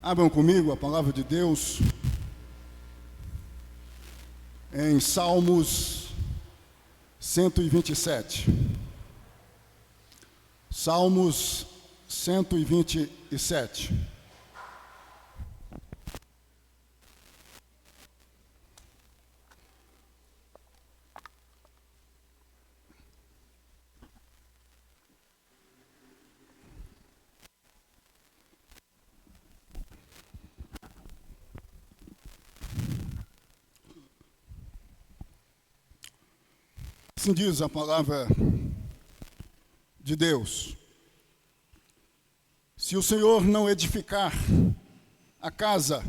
Abram comigo a palavra de Deus em Salmos 127. Salmos 127. Assim diz a palavra de Deus: se o Senhor não edificar a casa,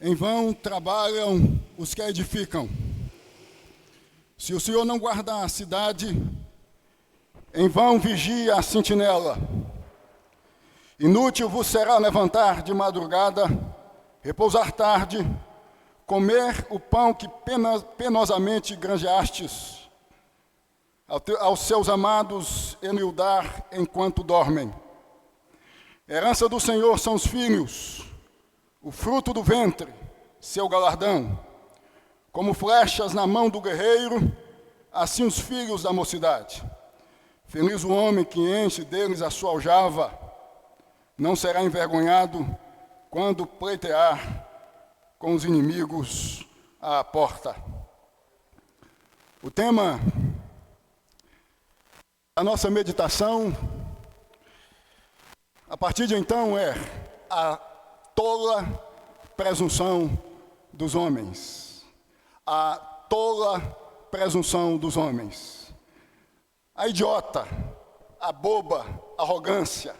em vão trabalham os que a edificam. Se o Senhor não guardar a cidade, em vão vigia a sentinela. Inútil vos será levantar de madrugada, repousar tarde, comer o pão que penosamente granjeastes, aos seus amados enildar enquanto dormem. Herança do Senhor são os filhos, o fruto do ventre, seu galardão. Como flechas na mão do guerreiro, assim os filhos da mocidade. Feliz o homem que enche deles a sua aljava, não será envergonhado quando pleitear com os inimigos à porta. O tema da nossa meditação, a partir de então, é a tola presunção dos homens. A tola presunção dos homens. A idiota, a boba arrogância,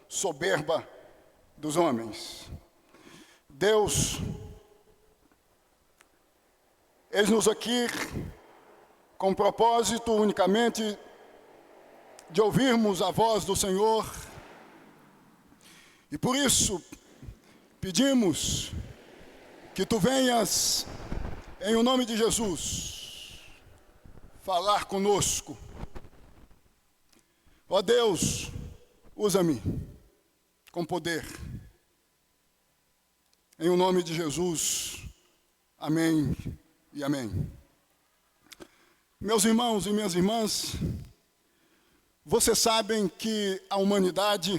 soberba dos homens. Deus, eis-nos aqui com o propósito unicamente de ouvirmos a voz do Senhor, e por isso pedimos que Tu venhas, em o nome de Jesus, falar conosco. Ó Deus, usa-me com poder. Em o nome de Jesus, amém e amém. Meus irmãos e minhas irmãs, vocês sabem que a humanidade,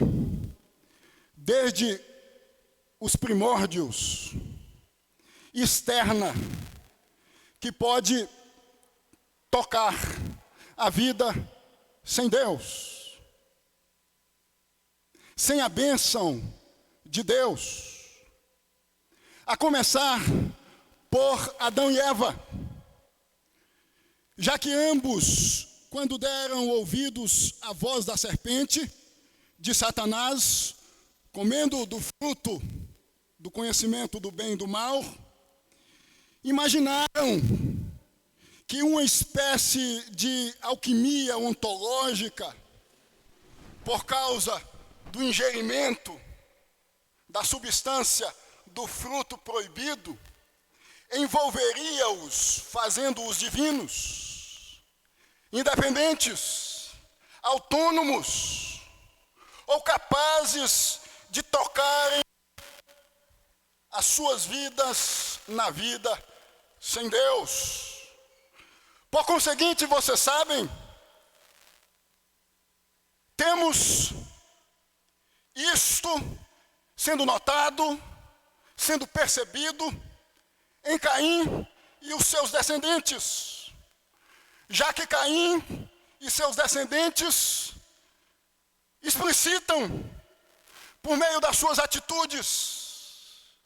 desde os primórdios, externa, que pode tocar a vida sem Deus, sem a bênção de Deus, a começar por Adão e Eva, já que ambos, quando deram ouvidos à voz da serpente, de Satanás, comendo do fruto do conhecimento do bem e do mal, imaginaram que uma espécie de alquimia ontológica, por causa do ingerimento da substância do fruto proibido, envolveria-os, fazendo-os divinos, independentes, autônomos, ou capazes de tocarem as suas vidas na vida sem Deus. Por conseguinte, vocês sabem, temos isto sendo notado, sendo percebido em Caim e os seus descendentes, já que Caim e seus descendentes explicitam, por meio das suas atitudes,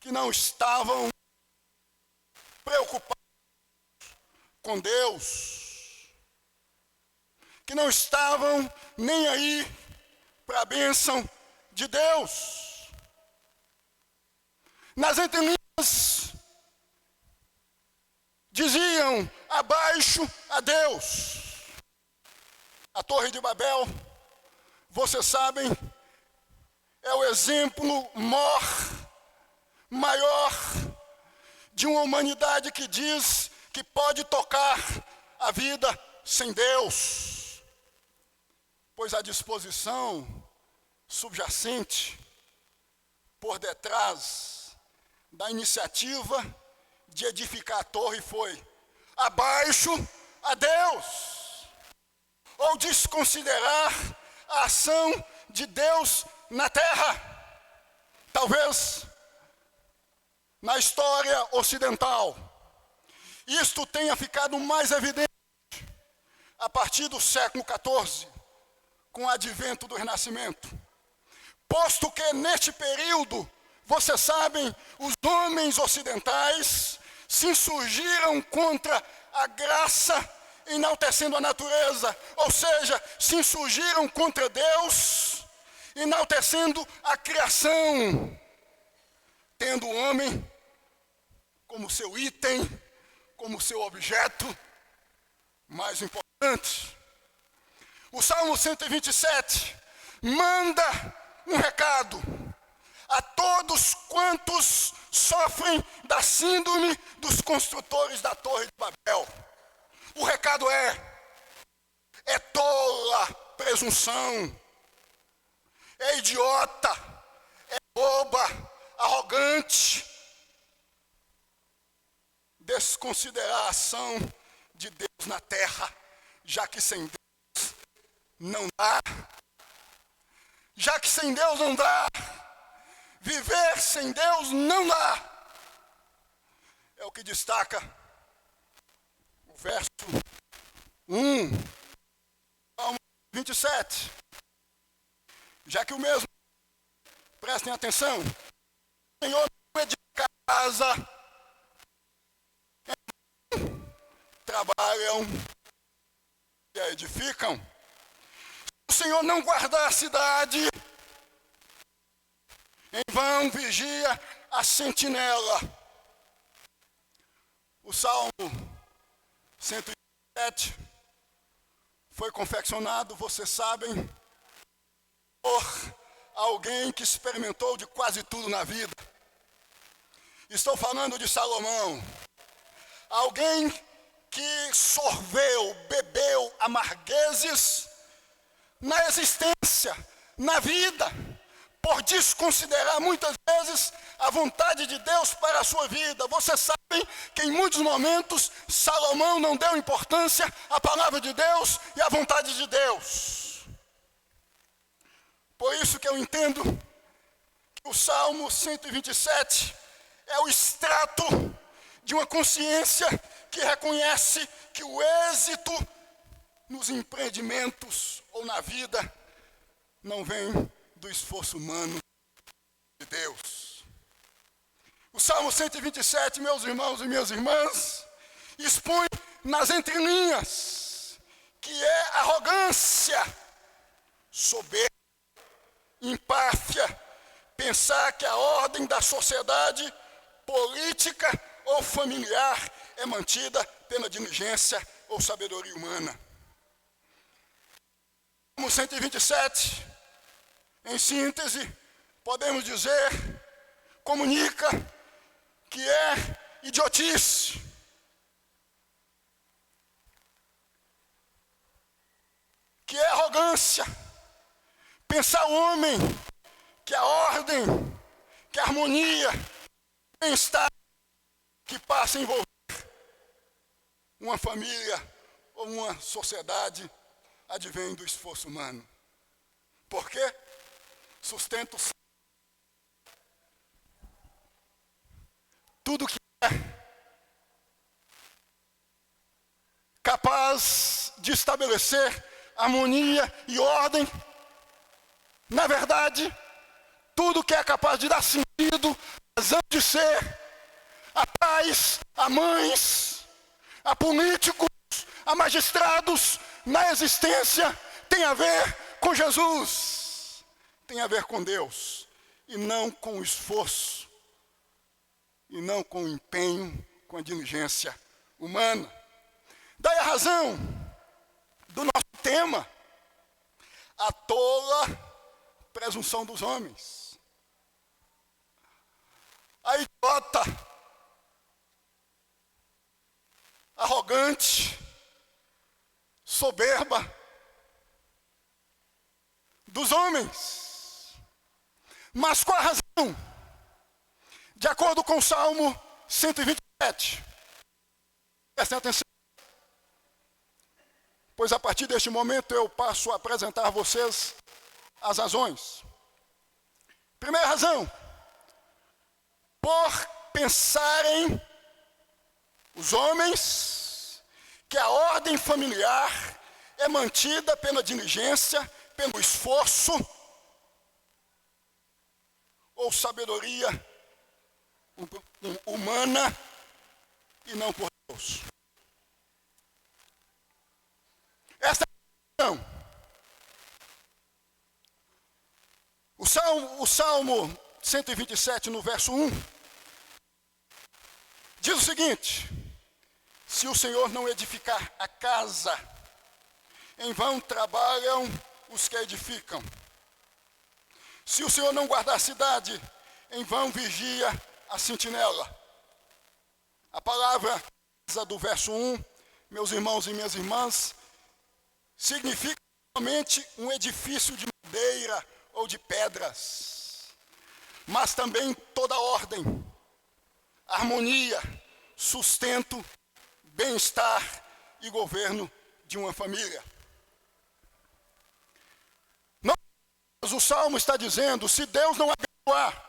que não estavam preocupados com Deus, que não estavam nem aí para a bênção de Deus. Nas entrelinhas, diziam: abaixo a Deus. A Torre de Babel, vocês sabem, é o exemplo maior de uma humanidade que diz que pode tocar a vida sem Deus, pois a disposição subjacente por detrás da iniciativa de edificar a torre foi abaixo a Deus, ou desconsiderar a ação de Deus na terra. Talvez na história ocidental isto tenha ficado mais evidente a partir do século XIV, com o advento do Renascimento. Posto que neste período, vocês sabem, os homens ocidentais se insurgiram contra a graça, enaltecendo a natureza, ou seja, se insurgiram contra Deus, enaltecendo a criação, tendo o homem como seu item, como seu objeto mais importante. O Salmo 127 manda um recado a todos quantos sofrem da síndrome dos construtores da Torre de Babel. O recado é tola presunção, é idiota, é boba, arrogante, desconsiderar a ação de Deus na terra, já que sem Deus não dá. Já que sem Deus não dá, viver sem Deus não dá. É o que destaca o verso 1, Salmo 27. Já que o mesmo, prestem atenção, o Senhor não edifica casa, trabalham e a edificam. Se o Senhor não guardar a cidade, em vão vigia a sentinela. O Salmo 107 foi confeccionado, vocês sabem, por alguém que experimentou de quase tudo na vida. Estou falando de Salomão. Alguém que sorveu, bebeu amarguezes na existência, na vida, por desconsiderar muitas vezes a vontade de Deus para a sua vida. Vocês sabem que em muitos momentos Salomão não deu importância à palavra de Deus e à vontade de Deus. Por isso que eu entendo que o Salmo 127 é o extrato de uma consciência que reconhece que o êxito nos empreendimentos ou na vida não vem do esforço humano de Deus. O Salmo 127, meus irmãos e minhas irmãs, expõe nas entrelinhas que é arrogância, soberba, empáfia, pensar que a ordem da sociedade política ou familiar é mantida pela diligência ou sabedoria humana. Salmo 127, em síntese, podemos dizer, comunica que é idiotice. Que é arrogância. Pensar o homem que a ordem, que a harmonia, bem-estar que passa a envolver uma família ou uma sociedade advém do esforço humano. Por quê? Sustento tudo que é capaz de estabelecer harmonia e ordem. Na verdade, tudo que é capaz de dar sentido, razão de ser, a pais, a mães, a políticos, a magistrados, na existência, tem a ver com Jesus, tem a ver com Deus, e não com o esforço, e não com o empenho, com a diligência humana. Daí a razão do nosso tema, a tola presunção dos homens. A idiota, arrogante, soberba dos homens. Mas qual a razão? De acordo com o Salmo 127. Prestem atenção. Pois a partir deste momento eu passo a apresentar a vocês as razões. Primeira razão. Por pensarem os homens que a ordem familiar é mantida pela diligência, pelo esforço ou sabedoria humana e não por Deus. Esta é a questão. O Salmo 127, no verso 1, diz o seguinte: se o Senhor não edificar a casa, em vão trabalham os que edificam. Se o Senhor não guardar a cidade, em vão vigia a sentinela. A palavra do verso 1, meus irmãos e minhas irmãs, significa somente um edifício de madeira ou de pedras, mas também toda ordem, harmonia, sustento, bem-estar e governo de uma família. O Salmo está dizendo: se Deus não abençoar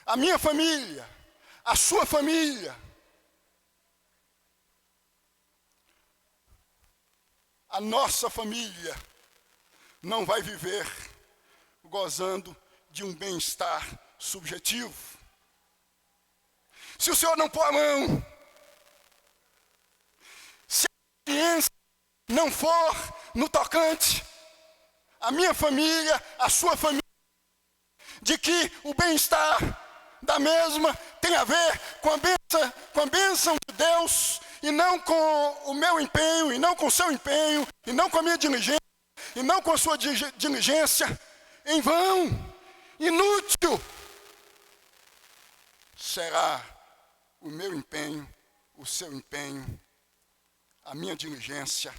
a minha família, a sua família, a nossa família não vai viver gozando de um bem-estar subjetivo. Se o Senhor não pôr a mão, se a experiência não for no tocante a minha família, a sua família, de que o bem-estar da mesma tem a ver com a bênção de Deus, e não com o meu empenho, e não com o seu empenho, e não com a minha diligência, e não com a sua diligência, em vão, inútil, será o meu empenho, o seu empenho, a minha diligência,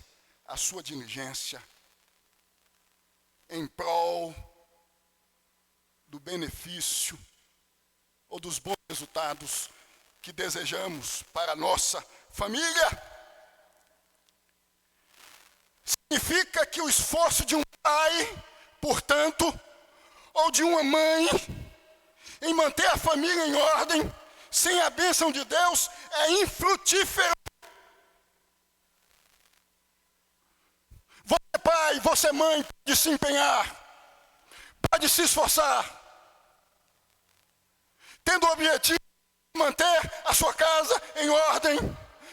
a sua diligência, em prol do benefício ou dos bons resultados que desejamos para a nossa família. Significa que o esforço de um pai, portanto, ou de uma mãe, em manter a família em ordem, sem a bênção de Deus, é infrutífero. Você pai, você mãe, pode se empenhar, pode se esforçar, tendo o objetivo de manter a sua casa em ordem,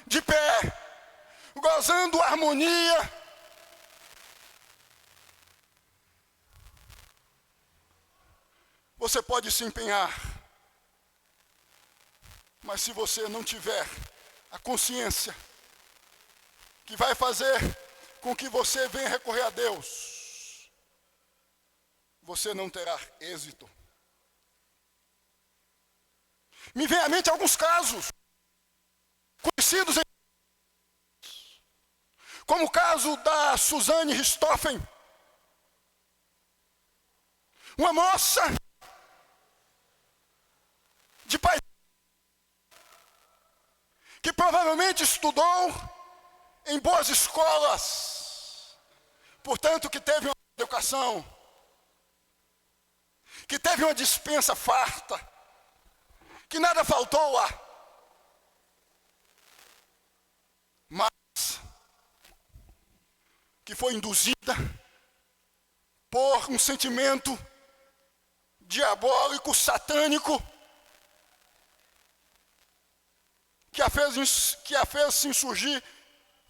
de pé, gozando harmonia. Você pode se empenhar, mas se você não tiver a consciência que vai fazer com que você venha recorrer a Deus, você não terá êxito. Me vem à mente alguns casos conhecidos, como o caso da Suzane Richthofen, uma moça de pai que provavelmente estudou em boas escolas, portanto que teve uma educação, que teve uma dispensa farta, que nada faltou lá, mas que foi induzida por um sentimento diabólico, satânico, que a fez se insurgir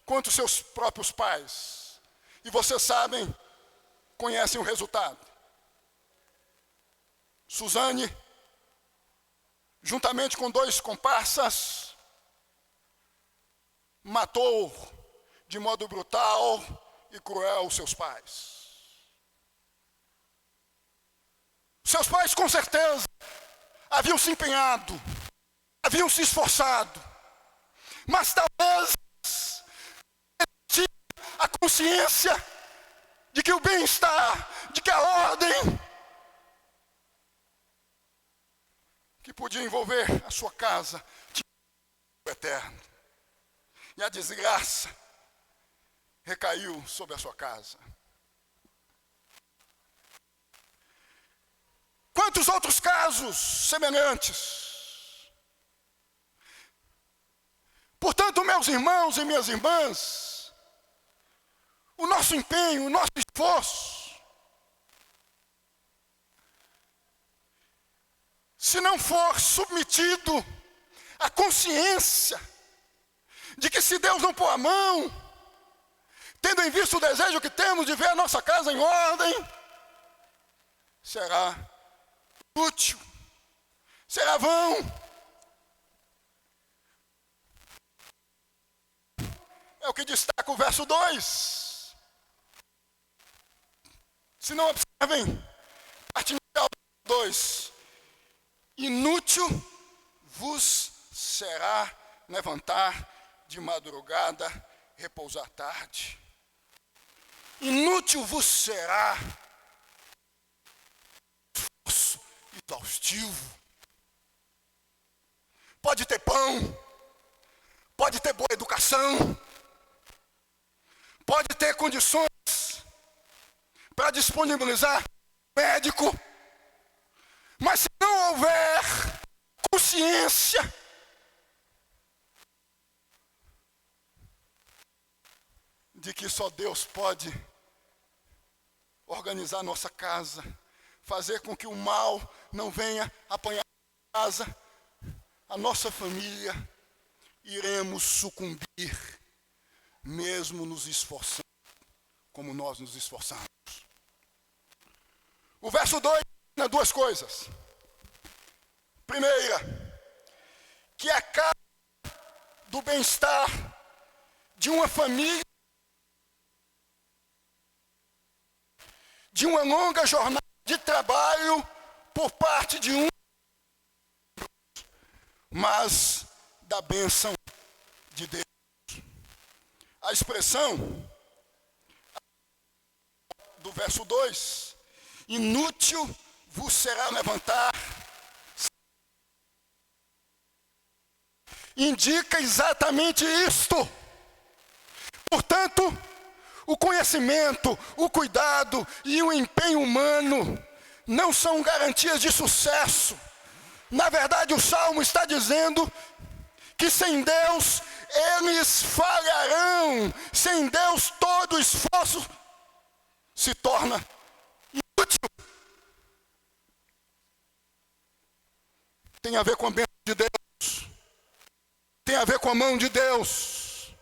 contra os seus próprios pais. E vocês sabem, conhecem o resultado. Suzane, juntamente com 2 comparsas, matou de modo brutal e cruel os seus pais. Seus pais, com certeza, haviam se empenhado, haviam se esforçado, mas talvez tinha a consciência de que o bem-estar, de que a ordem podia envolver a sua casa, tinha o eterno. E a desgraça recaiu sobre a sua casa. Quantos outros casos semelhantes? Portanto, meus irmãos e minhas irmãs, o nosso empenho, o nosso esforço, se não for submetido à consciência de que se Deus não pôr a mão, tendo em vista o desejo que temos de ver a nossa casa em ordem, será inútil, será vão. É o que destaca o verso 2. Se não observem, parte inicial do 2. Inútil vos será levantar de madrugada, repousar tarde. Inútil vos será esforço exaustivo. Pode ter pão, pode ter boa educação, pode ter condições para disponibilizar médico, mas se não houver consciência de que só Deus pode organizar nossa casa, fazer com que o mal não venha apanhar a casa, a nossa família, iremos sucumbir, mesmo nos esforçando, como nós nos esforçamos. O verso 2 ensina duas coisas. Primeira, que a casa do bem-estar de uma família, de uma longa jornada de trabalho por parte de um, mas da bênção de Deus. A expressão do verso 2, inútil vos será levantar, indica exatamente isto. Portanto, o conhecimento, o cuidado e o empenho humano não são garantias de sucesso. Na verdade, o Salmo está dizendo que sem Deus eles falharão. Sem Deus todo esforço se torna inútil. Tem a ver com a bênção de Deus. Tem a ver com a mão de Deus.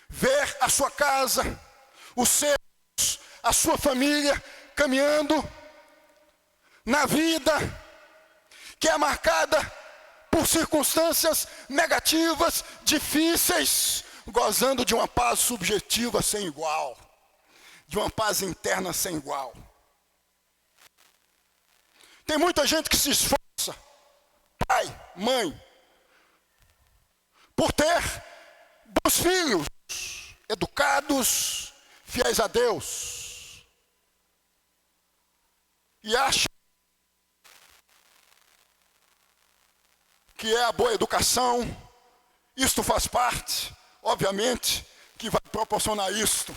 Ver a sua casa, os seus, a sua família caminhando na vida que é marcada por circunstâncias negativas, difíceis, gozando de uma paz subjetiva sem igual, de uma paz interna sem igual. Tem muita gente que se esforça, pai, mãe, por ter bons filhos, educados, fiéis a Deus, e acha que é a boa educação, isto faz parte, obviamente, que vai proporcionar isto,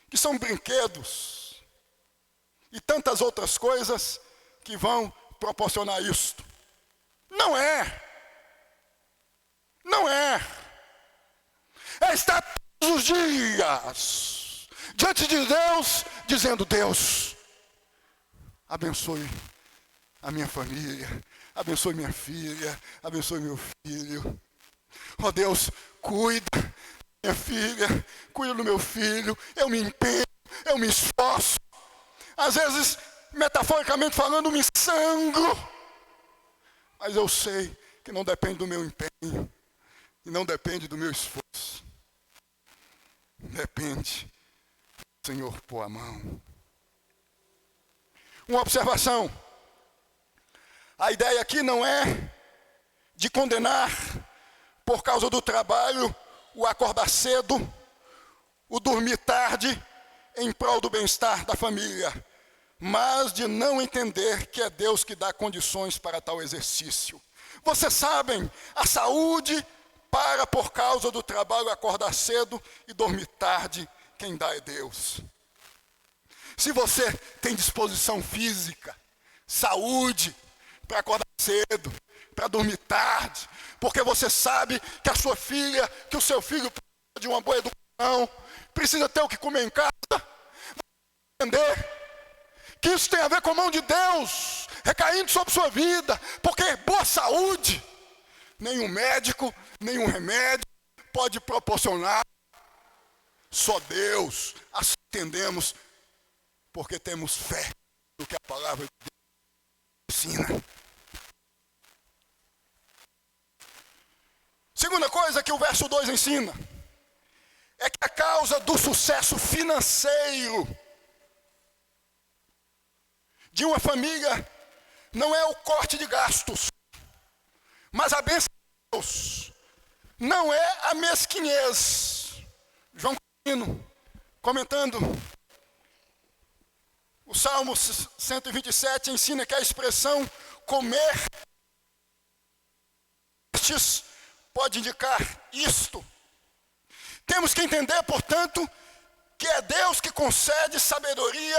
que são brinquedos, e tantas outras coisas que vão proporcionar isto. Não é. Não é. É estar todos os dias diante de Deus, dizendo: Deus, abençoe a minha família, abençoe minha filha, abençoe meu filho. Ó Deus, cuida da minha filha, cuida do meu filho. Eu me empenho, eu me esforço. Às vezes, metaforicamente falando, me sangro. Mas eu sei que não depende do meu empenho e não depende do meu esforço. Depende do Senhor pôr a mão. Uma observação. A ideia aqui não é de condenar por causa do trabalho o acordar cedo, o dormir tarde em prol do bem-estar da família. mas de não entender que é Deus que dá condições para tal exercício. Vocês sabem, a saúde para por causa do trabalho acordar cedo e dormir tarde, quem dá é Deus. Se você tem disposição física, saúde, para acordar cedo, para dormir tarde, porque você sabe que a sua filha, que o seu filho precisa de uma boa educação, precisa ter o que comer em casa, entender que isso tem a ver com a mão de Deus recaindo sobre sua vida, porque boa saúde, nenhum médico, nenhum remédio pode proporcionar, só Deus. Assim entendemos, porque temos fé no que a palavra de Deus ensina. Segunda coisa que o verso 2 ensina, é que a causa do sucesso financeiro de uma família não é o corte de gastos, mas a bênção de Deus, não é a mesquinhez. João Calvino, comentando o Salmo 127, ensina que a expressão comer pode indicar isto. Temos que entender, portanto, que é Deus que concede sabedoria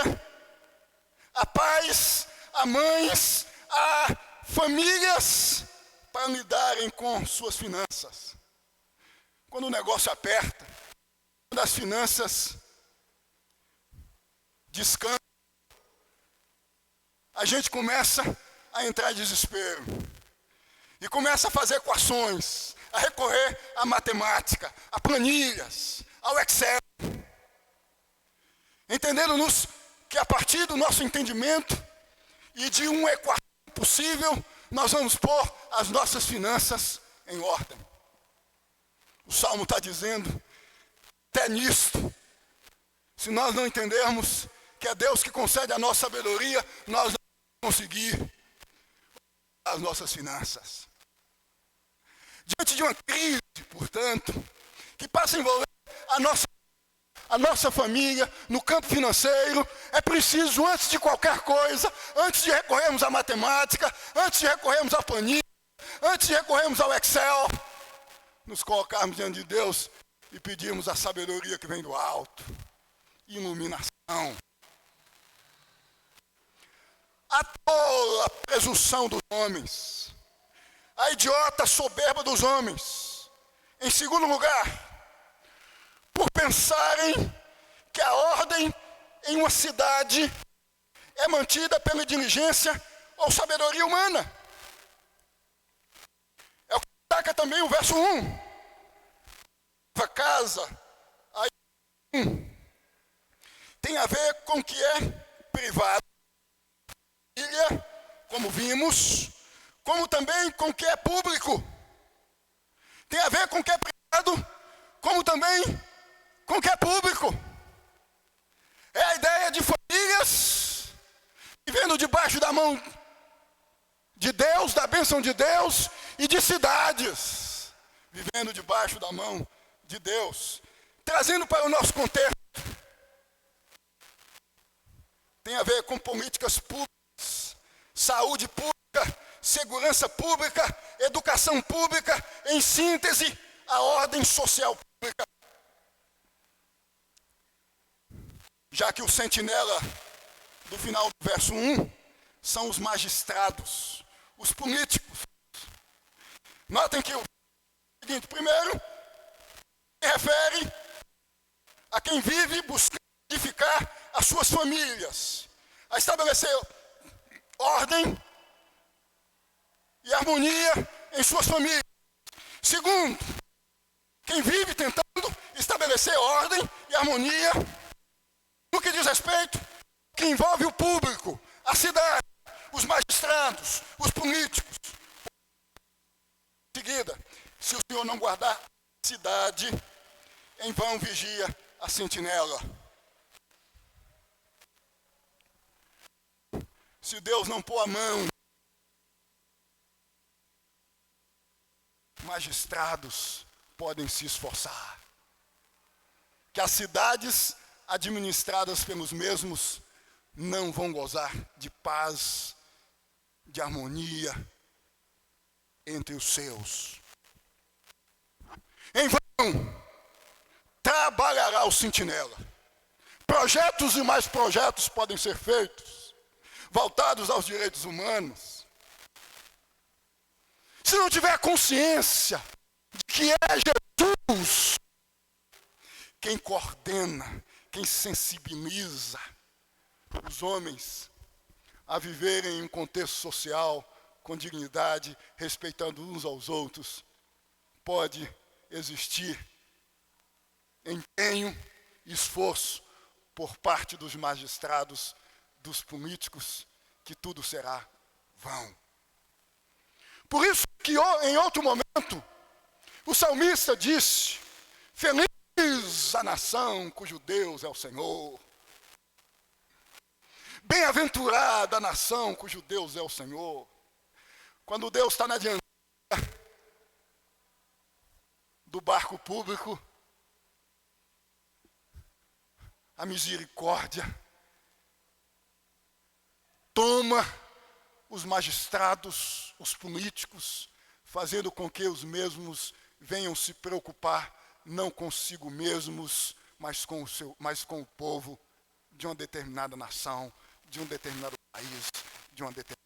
a pais, a mães, a famílias para lidarem com suas finanças. Quando o negócio aperta, quando as finanças descansam, a gente começa a entrar em desespero e começa a fazer equações, a recorrer à matemática, a planilhas, ao Excel, entendendo-nos que a partir do nosso entendimento e de uma equação possível, nós vamos pôr as nossas finanças em ordem. O Salmo está dizendo, até nisto, se nós não entendermos que é Deus que concede a nossa sabedoria, nós não vamos conseguir as nossas finanças. Diante de uma crise, portanto, que passa a envolver a nossa família no campo financeiro, é preciso, antes de qualquer coisa, antes de recorrermos à matemática, antes de recorrermos à planilha, antes de recorrermos ao Excel, nos colocarmos diante de Deus e pedirmos a sabedoria que vem do alto, iluminação. A tola presunção dos homens, a idiota soberba dos homens. Em segundo lugar, por pensarem que a ordem em uma cidade é mantida pela diligência ou sabedoria humana. É o que destaca também o verso 1. A casa aí, tem a ver com o que é privado, como vimos, como também com o que é público. Tem a ver com o que é privado, como também com o que é público. É a ideia de famílias vivendo debaixo da mão de Deus, da bênção de Deus, e de cidades vivendo debaixo da mão de Deus. Trazendo para o nosso contexto, tem a ver com políticas públicas, saúde pública, segurança pública, educação pública, em síntese, a ordem social pública. Já que o sentinela do final do verso 1 são os magistrados, os políticos. Notem que o seguinte, primeiro, se refere a quem vive buscando edificar as suas famílias, a estabelecer ordem e harmonia em suas famílias. Segundo, quem vive tentando estabelecer ordem e harmonia no que diz respeito, que envolve o público, a cidade, os magistrados, os políticos. Em seguida, se o Senhor não guardar a cidade, em vão vigia a sentinela. Se Deus não pôr a mão, magistrados podem se esforçar. Que as cidades administradas pelos mesmos não vão gozar de paz, de harmonia entre os seus. Em vão trabalhará o sentinela. Projetos e mais projetos podem ser feitos, voltados aos direitos humanos. Se não tiver consciência de que é Jesus quem coordena, quem sensibiliza os homens a viverem em um contexto social com dignidade, respeitando uns aos outros, pode existir empenho e esforço por parte dos magistrados, dos políticos, que tudo será vão. Por isso que em outro momento, o salmista disse: feliz a nação cujo Deus é o Senhor. Bem-aventurada a nação cujo Deus é o Senhor. Quando Deus está na dianteira do barco público, a misericórdia toma os magistrados, os políticos, fazendo com que os mesmos venham se preocupar não consigo mesmos, mas com o povo de uma determinada nação, de um determinado país, de uma determinada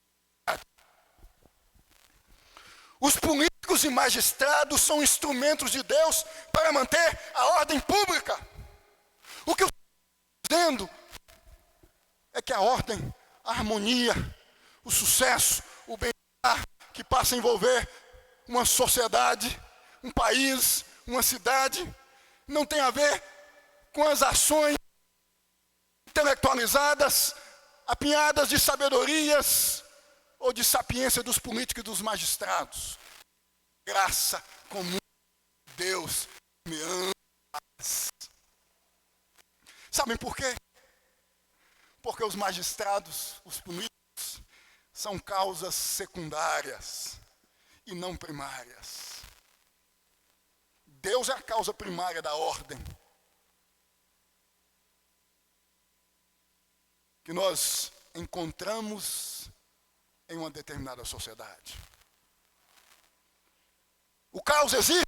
cidade. Os políticos e magistrados são instrumentos de Deus para manter a ordem pública. O que eu estou dizendo é que a ordem, a harmonia, o sucesso, o bem-estar que passa a envolver uma sociedade, um país, uma cidade, não tem a ver com as ações intelectualizadas, apinhadas de sabedorias ou de sapiência dos políticos e dos magistrados. Graça comum de Deus me ama. Sabem por quê? Porque os magistrados, os políticos, são causas secundárias e não primárias. Deus é a causa primária da ordem que nós encontramos em uma determinada sociedade. O caos existe?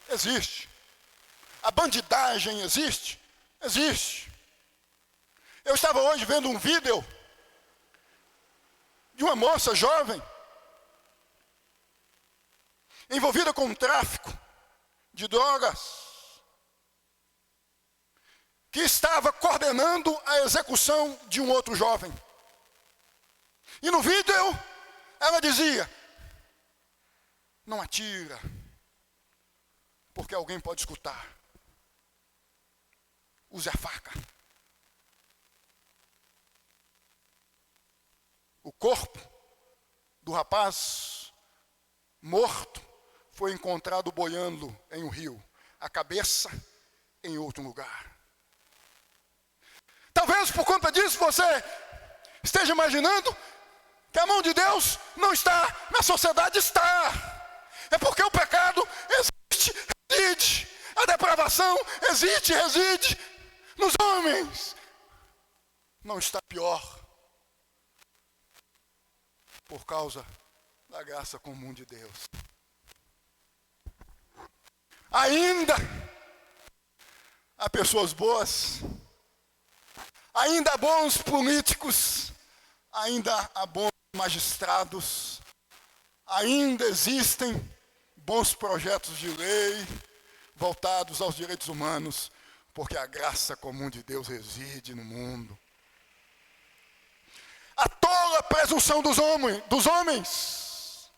Existe. A bandidagem existe? Existe. Eu estava hoje vendo um vídeo de uma moça jovem envolvida com o tráfico de drogas, que estava coordenando a execução de um outro jovem. E no vídeo ela dizia: não atira, porque alguém pode escutar. Use a faca. O corpo do rapaz morto foi encontrado boiando em um rio, a cabeça em outro lugar. Talvez por conta disso você esteja imaginando que a mão de Deus não está na sociedade. Está. É porque o pecado existe, reside. A depravação existe, reside nos homens. Não está pior por causa da graça comum de Deus. Ainda há pessoas boas, ainda há bons políticos, ainda há bons magistrados, ainda existem bons projetos de lei voltados aos direitos humanos, porque a graça comum de Deus reside no mundo. A tola presunção dos homens,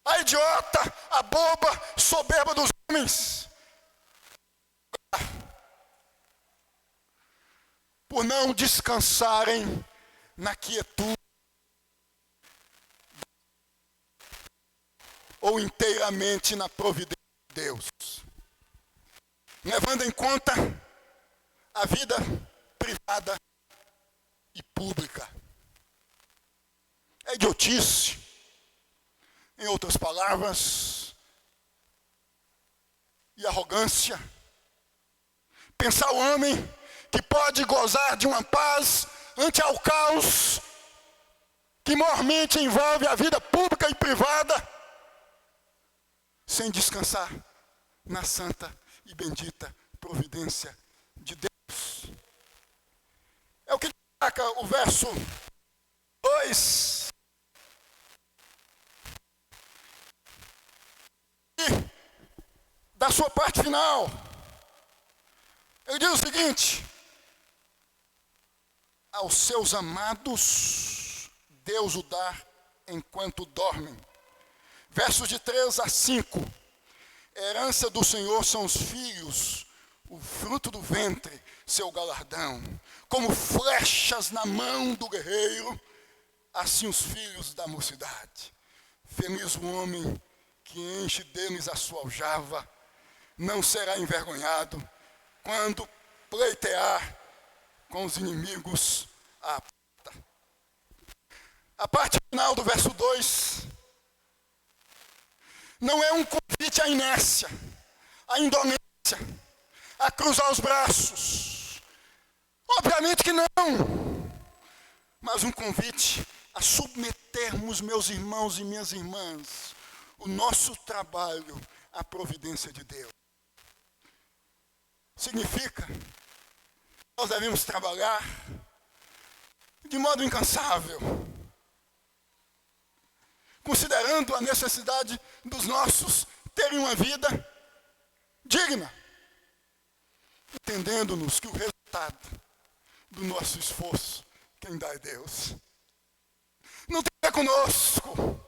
a idiota, a boba, soberba dos homens, por não descansarem na quietude ou inteiramente na providência de Deus, levando em conta a vida privada e pública. É idiotice. Em outras palavras, e arrogância, pensar o homem que pode gozar de uma paz ante ao caos que mormente envolve a vida pública e privada, sem descansar na santa e bendita providência de Deus. É o que destaca o verso 2. E da sua parte final, ele diz o seguinte: aos seus amados, Deus o dá enquanto dormem. Versos de 3 a 5. A herança do Senhor são os filhos, o fruto do ventre, seu galardão. Como flechas na mão do guerreiro, assim os filhos da mocidade. Feliz o homem que enche deles a sua aljava, não será envergonhado quando pleitear com os inimigos à porta. A parte final do verso 2 não é um convite à inércia, à indolência, a cruzar os braços. Obviamente que não. Mas um convite a submetermos, meus irmãos e minhas irmãs, o nosso trabalho à providência de Deus. Significa que nós devemos trabalhar de modo incansável, considerando a necessidade dos nossos terem uma vida digna, entendendo-nos que o resultado do nosso esforço, quem dá é Deus. Não tem a ver conosco,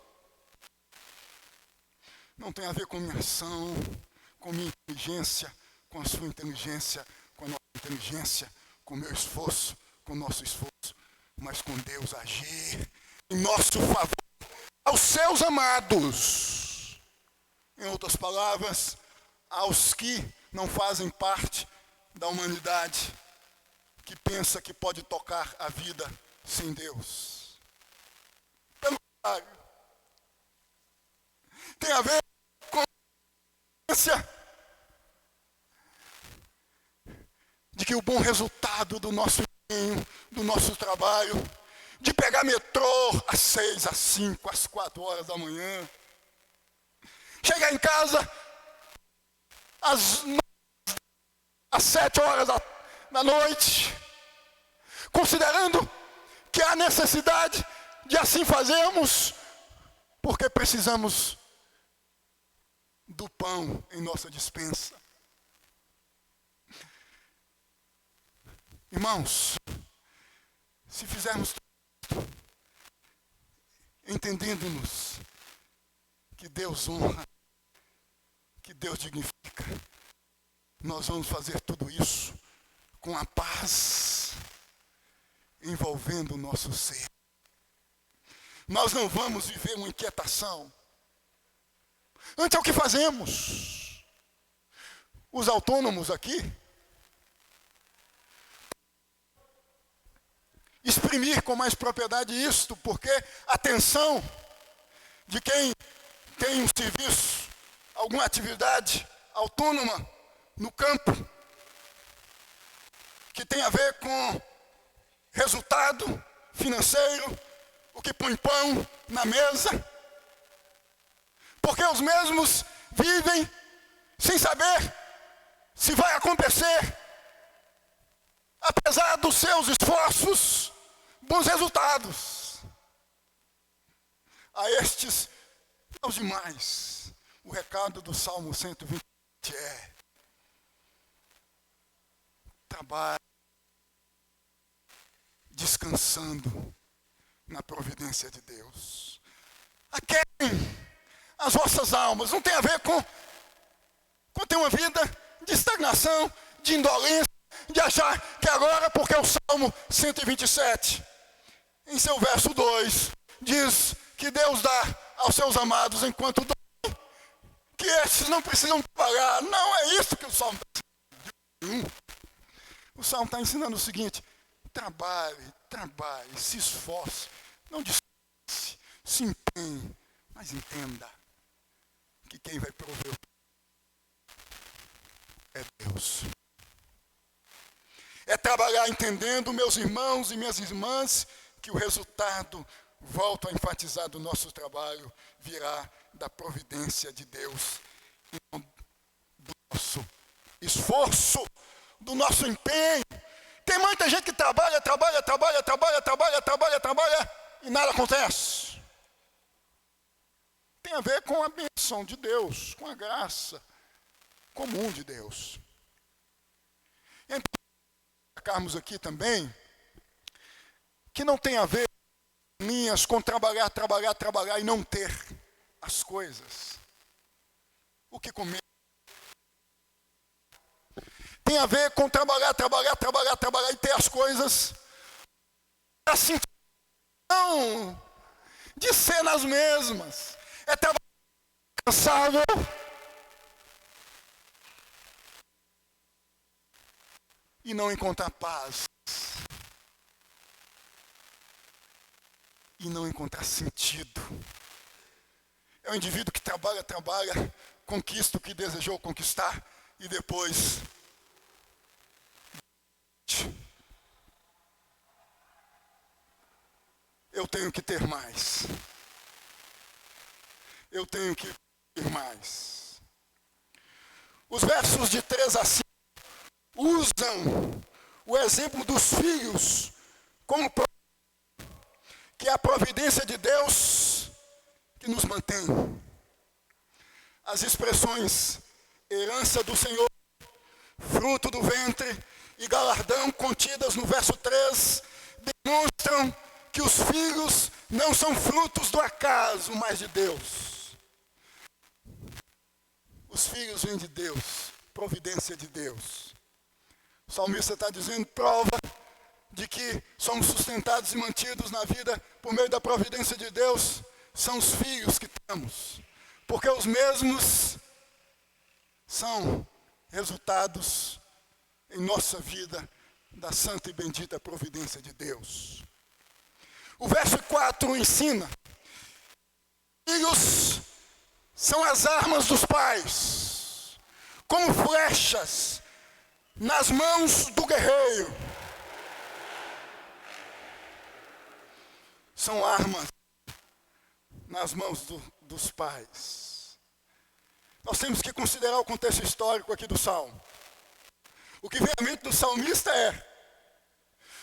não tem a ver com minha ação, com minha inteligência, com a sua inteligência, com a nossa inteligência, com o meu esforço, com o nosso esforço, mas com Deus agir em nosso favor aos seus amados. Em outras palavras, aos que não fazem parte da humanidade, que pensa que pode tocar a vida sem Deus. Pelo contrário, tem a ver com a consciência de que o bom resultado do nosso empenho, do nosso trabalho, de pegar metrô às 6, às 5, às 4 horas da manhã, chegar em casa às 7 horas da noite, considerando que há necessidade de assim fazermos, porque precisamos do pão em nossa despensa. Irmãos, se fizermos tudo, entendendo-nos que Deus honra, que Deus dignifica, nós vamos fazer tudo isso com a paz envolvendo o nosso ser. Nós não vamos viver uma inquietação. Antes é o que fazemos. Os autônomos aqui, exprimir com mais propriedade isto, porque a atenção de quem tem um serviço, alguma atividade autônoma no campo, que tem a ver com resultado financeiro, o que põe pão na mesa, porque os mesmos vivem sem saber se vai acontecer, apesar dos seus esforços, bons resultados. A estes, aos demais, o recado do Salmo 120 é: trabalhe descansando na providência de Deus. Aqueiem as vossas almas. Não tem a ver com ter uma vida de estagnação, de indolência, de achar que agora, porque o Salmo 127, em seu verso 2, diz que Deus dá aos seus amados enquanto dormem, que esses não precisam trabalhar. Não é isso que o Salmo está ensinando. O Salmo está ensinando o seguinte: trabalhe, se esforce, não descanse, se empenhe, mas entenda que quem vai prover é Deus. É trabalhar entendendo, meus irmãos e minhas irmãs, que o resultado, volto a enfatizar, do nosso trabalho virá da providência de Deus, e não do nosso esforço, do nosso empenho. Tem muita gente que trabalha e nada acontece. Tem a ver com a bênção de Deus, com a graça comum de Deus. E então, destacarmos aqui também que não tem a ver minhas com trabalhar e não ter as coisas. O que comer. Tem a ver com trabalhar e ter as coisas. A sensação de ser nas mesmas. É trabalhar cansável. E não encontrar paz. E não encontrar sentido. É o indivíduo que trabalha, conquista o que desejou conquistar e depois eu tenho que ter mais. Eu tenho que ter mais. Os versos de 3 a 5 usam o exemplo dos filhos como que é a providência de Deus que nos mantém. As expressões herança do Senhor, fruto do ventre e galardão contidas no verso 3 demonstram que os filhos não são frutos do acaso, mas de Deus. Os filhos vêm de Deus, providência de Deus. O salmista está dizendo, prova de que somos sustentados e mantidos na vida por meio da providência de Deus, são os filhos que temos. Porque os mesmos são resultados em nossa vida da santa e bendita providência de Deus. O verso 4 ensina: filhos são as armas dos pais, como flechas nas mãos do guerreiro. São armas nas mãos dos pais. Nós temos que considerar o contexto histórico aqui do Salmo. O que vem à mente do salmista é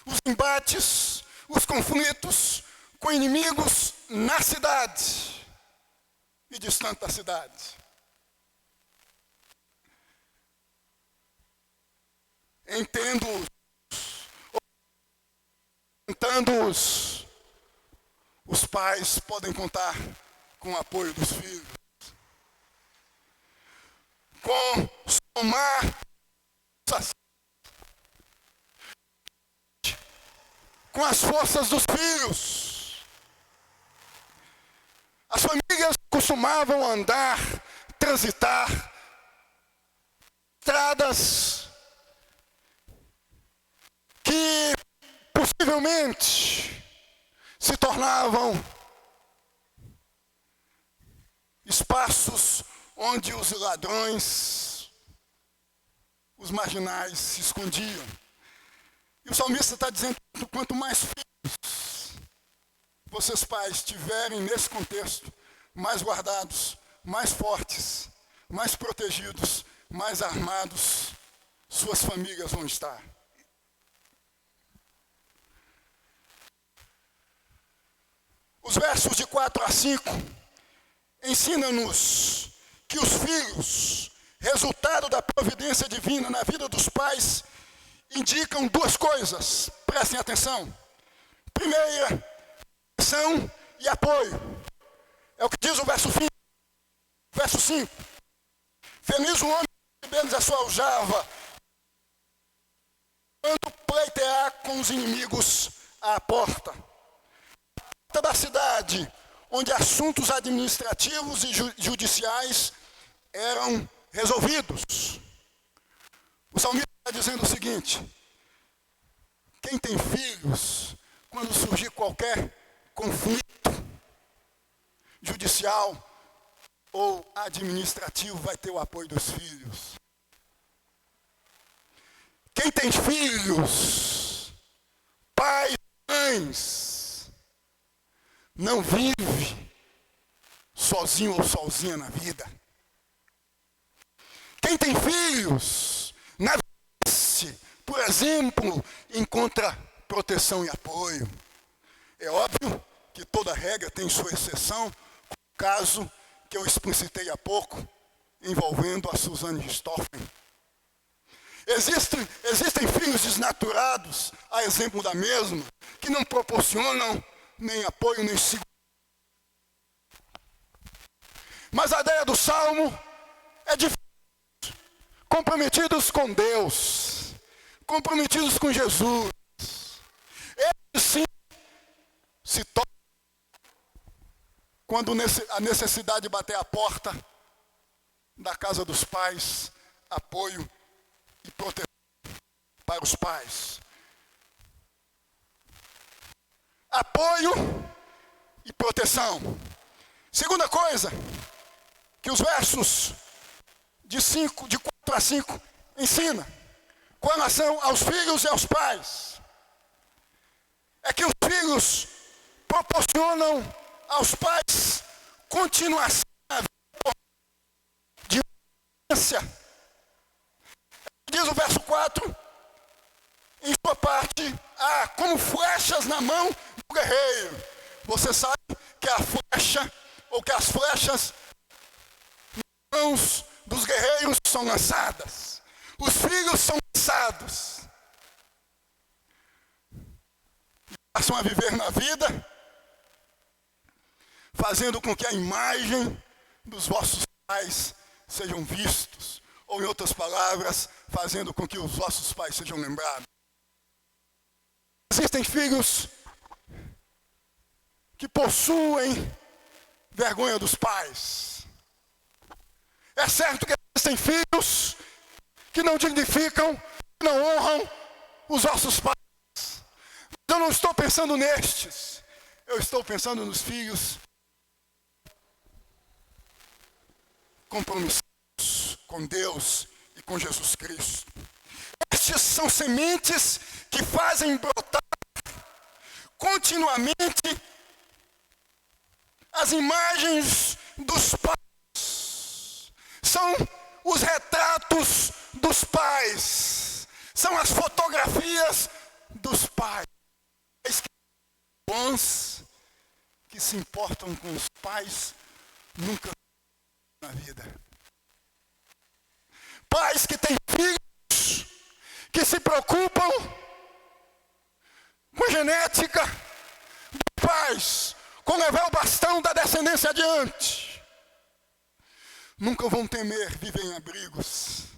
os embates, os conflitos com inimigos na cidade e distante da cidade. Entendo-os, os pais podem contar com o apoio dos filhos. Com somar com as forças dos filhos. As famílias costumavam andar, transitar estradas que possivelmente se tornavam espaços onde os ladrões, os marginais se escondiam. E o salmista está dizendo que quanto mais filhos vocês pais tiverem nesse contexto, mais guardados, mais fortes, mais protegidos, mais armados, suas famílias vão estar. Os versos de 4 a 5 ensinam-nos que os filhos, resultado da providência divina na vida dos pais, indicam duas coisas, prestem atenção. Primeira, proteção e apoio. É o que diz o verso 5. Feliz o homem que benes a sua aljava, quando pleitear com os inimigos à porta. A porta da cidade, onde assuntos administrativos e judiciais eram resolvidos. O salmista está dizendo o seguinte: quem tem filhos, quando surgir qualquer conflito judicial ou administrativo, vai ter o apoio dos filhos. Quem tem filhos, pais, mães, não vive sozinho ou sozinha na vida. Quem tem filhos, na velhice, por exemplo, encontra proteção e apoio. É óbvio que toda regra tem sua exceção, caso que eu explicitei há pouco, envolvendo a Suzane Richthofen. Existem filhos desnaturados, a exemplo da mesma, que não proporcionam nem apoio, nem segurança. Mas a ideia do Salmo é de comprometidos com Deus, comprometidos com Jesus. Eles sim se tornam, quando a necessidade bater a porta da casa dos pais, apoio e proteção para os pais. Apoio e proteção. Segunda coisa, que os versos de 4 a 5 ensina, com relação aos filhos e aos pais, é que os filhos proporcionam aos pais continuação de infância. Diz o verso 4, em sua parte, como flechas na mão do guerreiro. Você sabe que a flecha, ou que as flechas nas mãos dos guerreiros são lançadas. Os filhos são lançados. E passam a viver na vida, fazendo com que a imagem dos vossos pais sejam vistos. Ou, em outras palavras, fazendo com que os vossos pais sejam lembrados. Existem filhos que possuem vergonha dos pais. É certo que existem filhos que não dignificam, que não honram os vossos pais. Mas eu não estou pensando nestes. Eu estou pensando nos filhos compromissados com Deus e com Jesus Cristo. Estes são sementes que fazem brotar continuamente as imagens dos pais. São os retratos dos pais. São as fotografias dos pais. Bons que se importam com os pais nunca na vida. Pais que têm filhos que se preocupam com genética dos pais, com levar o bastão da descendência adiante. Nunca vão temer viver em abrigos.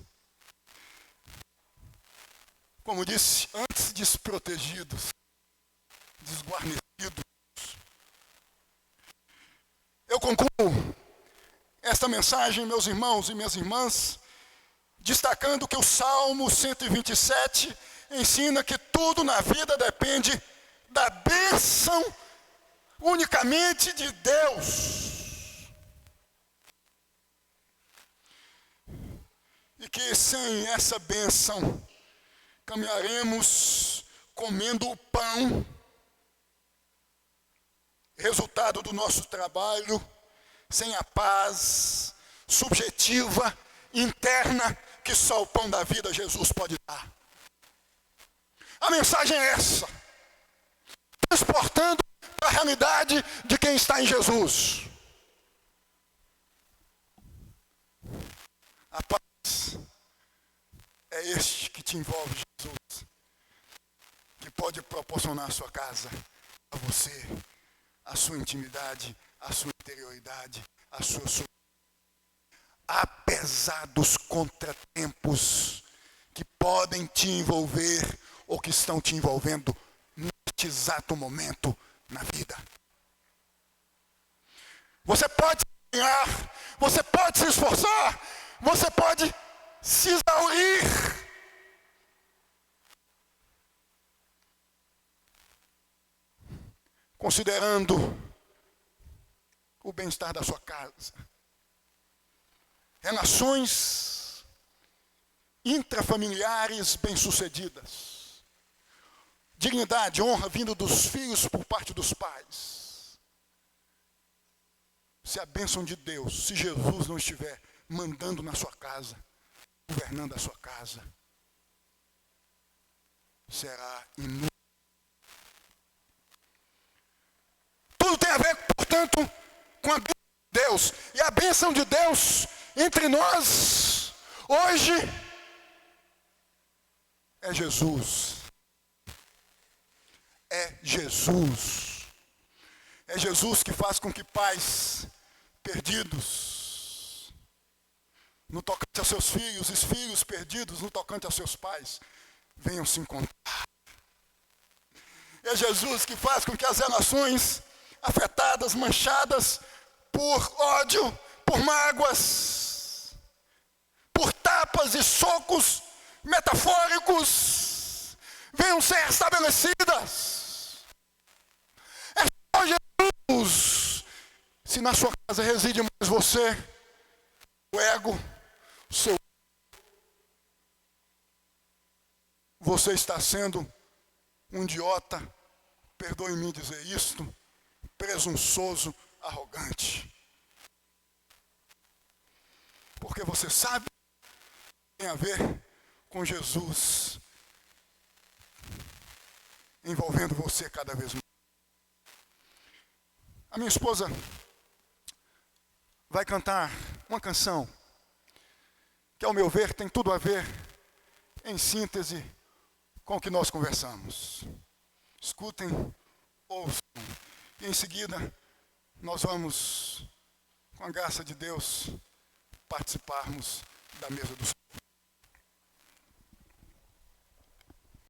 Como disse, antes desprotegidos, desguarnecidos. Eu concluo esta mensagem, meus irmãos e minhas irmãs, destacando que o Salmo 127 ensina que tudo na vida depende da bênção unicamente de Deus. E que sem essa bênção caminharemos comendo o pão, resultado do nosso trabalho, sem a paz subjetiva, interna, que só o pão da vida Jesus pode dar. A mensagem é essa, transportando a realidade de quem está em Jesus. A paz é este que te envolve, Jesus, que pode proporcionar a sua casa, a você, a sua intimidade, a sua interioridade, a sua apesar dos contratempos que podem te envolver ou que estão te envolvendo neste exato momento na vida. Você pode ganhar, você pode se esforçar, você pode se exaurir. Considerando o bem-estar da sua casa, relações intrafamiliares bem-sucedidas. Dignidade, honra vindo dos filhos por parte dos pais. Se a bênção de Deus, se Jesus não estiver mandando na sua casa, governando a sua casa, será inútil. Tudo tem a ver, portanto, com a bênção de Deus. E a bênção de Deus entre nós, hoje, é Jesus. É Jesus. É Jesus que faz com que pais perdidos, no tocante aos seus filhos, e filhos perdidos no tocante aos seus pais, venham se encontrar. É Jesus que faz com que as relações afetadas, manchadas por ódio, por mágoas, por tapas e socos metafóricos, venham ser restabelecidas. É só Jesus. Se na sua casa reside mais você, o ego, o seu, você está sendo um idiota, perdoe-me dizer isto, presunçoso, arrogante. Porque você sabe que tem a ver com Jesus envolvendo você cada vez mais. A minha esposa vai cantar uma canção que, ao meu ver, tem tudo a ver, em síntese, com o que nós conversamos. Escutem, ouçam, e em seguida nós vamos, com a graça de Deus, participarmos da mesa do Senhor.